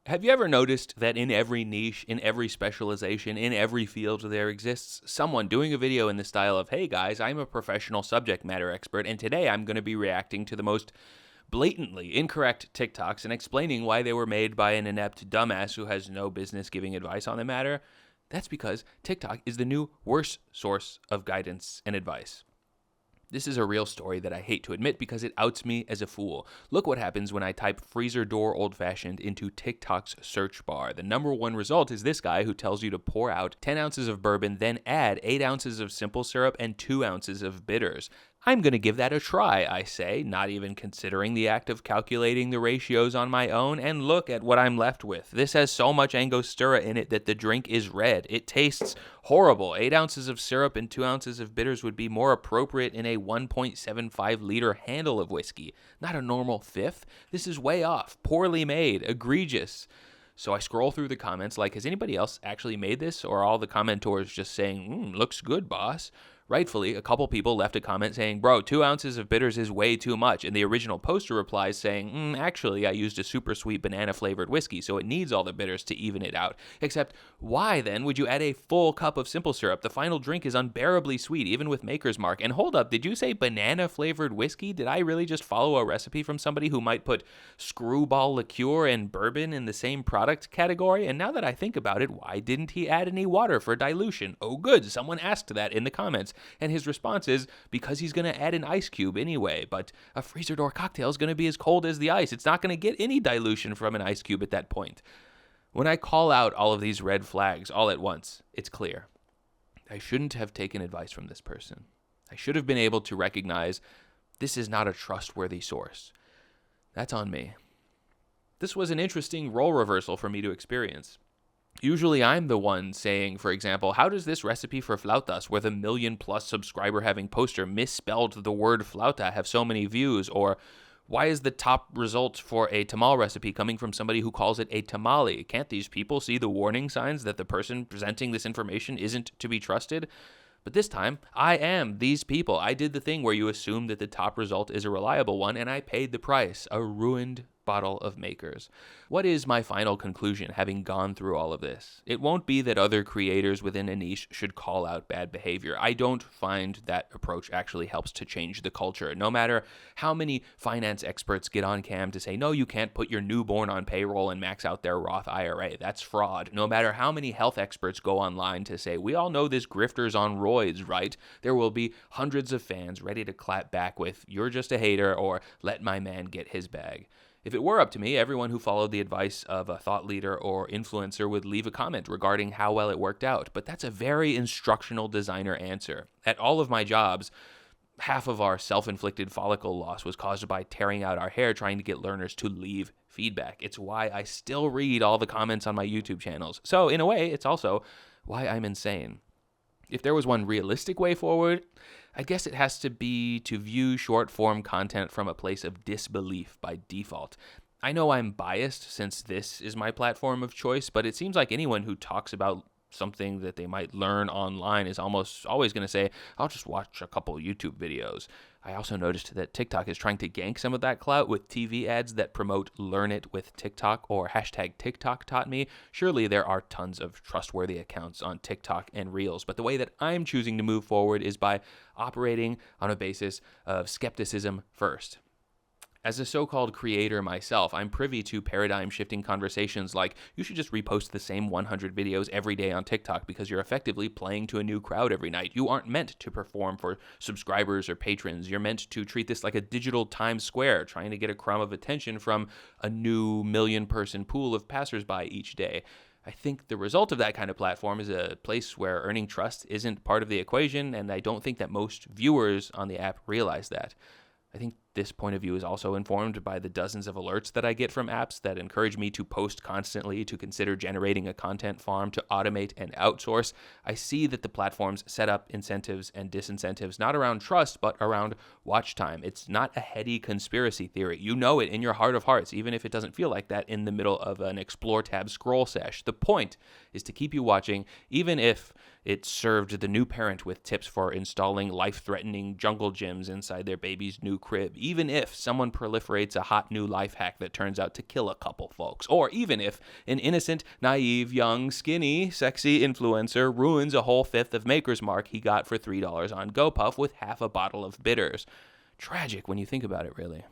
Have you ever noticed that in every niche, in every specialization, in every field, there exists someone doing a video in the style of, hey guys, I'm a professional subject matter expert, and today I'm going to be reacting to the most blatantly incorrect TikToks and explaining why they were made by an inept dumbass who has no business giving advice on the matter? That's because TikTok is the new worst source of guidance and advice. This is a real story that I hate to admit because it outs me as a fool. Look what happens when I type freezer door old-fashioned into TikTok's search bar. The number one result is this guy who tells you to pour out 10 ounces of bourbon, then add 8 ounces of simple syrup and 2 ounces of bitters. I'm going to give that a try, I say, not even considering the act of calculating the ratios on my own, and look at what I'm left with. This has so much Angostura in it that the drink is red. It tastes horrible. 8 ounces of syrup and 2 ounces of bitters would be more appropriate in a 1.75 liter handle of whiskey, not a normal fifth. This is way off, poorly made, egregious. So I scroll through the comments like, has anybody else actually made this? Or are all the commentors just saying, looks good, boss? Rightfully, a couple people left a comment saying, bro, 2 ounces of bitters is way too much. And the original poster replies saying, actually, I used a super sweet banana-flavored whiskey, so it needs all the bitters to even it out. Except, why then would you add a full cup of simple syrup? The final drink is unbearably sweet, even with Maker's Mark. And hold up, did you say banana-flavored whiskey? Did I really just follow a recipe from somebody who might put screwball liqueur and bourbon in the same product category? And now that I think about it, why didn't he add any water for dilution? Oh, good, someone asked that in the comments. And his response is, because he's going to add an ice cube anyway, but a freezer door cocktail is going to be as cold as the ice. It's not going to get any dilution from an ice cube at that point. When I call out all of these red flags all at once, it's clear. I shouldn't have taken advice from this person. I should have been able to recognize this is not a trustworthy source. That's on me. This was an interesting role reversal for me to experience. Usually I'm the one saying, for example, how does this recipe for flautas with a 1 million+ subscriber having poster misspelled the word flauta have so many views? Or why is the top result for a tamal recipe coming from somebody who calls it a tamale? Can't these people see the warning signs that the person presenting this information isn't to be trusted? But this time, I am these people. I did the thing where you assume that the top result is a reliable one, and I paid the price, a ruined bottle of Makers. What is my final conclusion, having gone through all of this? It won't be that other creators within a niche should call out bad behavior. I don't find that approach actually helps to change the culture. No matter how many finance experts get on cam to say, no, you can't put your newborn on payroll and max out their Roth IRA. That's fraud. No matter how many health experts go online to say, we all know this grifter's on roids, right? There will be hundreds of fans ready to clap back with, you're just a hater, or let my man get his bag. If it were up to me, everyone who followed the advice of a thought leader or influencer would leave a comment regarding how well it worked out. But that's a very instructional designer answer. At all of my jobs, half of our self-inflicted follicle loss was caused by tearing out our hair trying to get learners to leave feedback. It's why I still read all the comments on my YouTube channels. So in a way, it's also why I'm insane. If there was one realistic way forward, I guess it has to be to view short-form content from a place of disbelief by default. I know I'm biased since this is my platform of choice, but it seems like anyone who talks about something that they might learn online is almost always going to say, I'll just watch a couple YouTube videos. I also noticed that TikTok is trying to gank some of that clout with TV ads that promote Learn It with TikTok or hashtag TikTok taught me. Surely there are tons of trustworthy accounts on TikTok and Reels, but the way that I'm choosing to move forward is by operating on a basis of skepticism first. As a so-called creator myself, I'm privy to paradigm-shifting conversations like, you should just repost the same 100 videos every day on TikTok because you're effectively playing to a new crowd every night. You aren't meant to perform for subscribers or patrons. You're meant to treat this like a digital Times Square, trying to get a crumb of attention from a new million-person pool of passersby each day. I think the result of that kind of platform is a place where earning trust isn't part of the equation, and I don't think that most viewers on the app realize that. I think this point of view is also informed by the dozens of alerts that I get from apps that encourage me to post constantly, to consider generating a content farm, to automate and outsource. I see that the platforms set up incentives and disincentives not around trust, but around watch time. It's not a heady conspiracy theory. You know it in your heart of hearts, even if it doesn't feel like that in the middle of an Explore tab scroll sesh. The point is to keep you watching, even if it served the new parent with tips for installing life-threatening jungle gyms inside their baby's new crib, even if someone proliferates a hot new life hack that turns out to kill a couple folks, or even if an innocent, naive, young, skinny, sexy influencer ruins a whole fifth of Maker's Mark he got for $3 on GoPuff with half a bottle of bitters. Tragic when you think about it, really.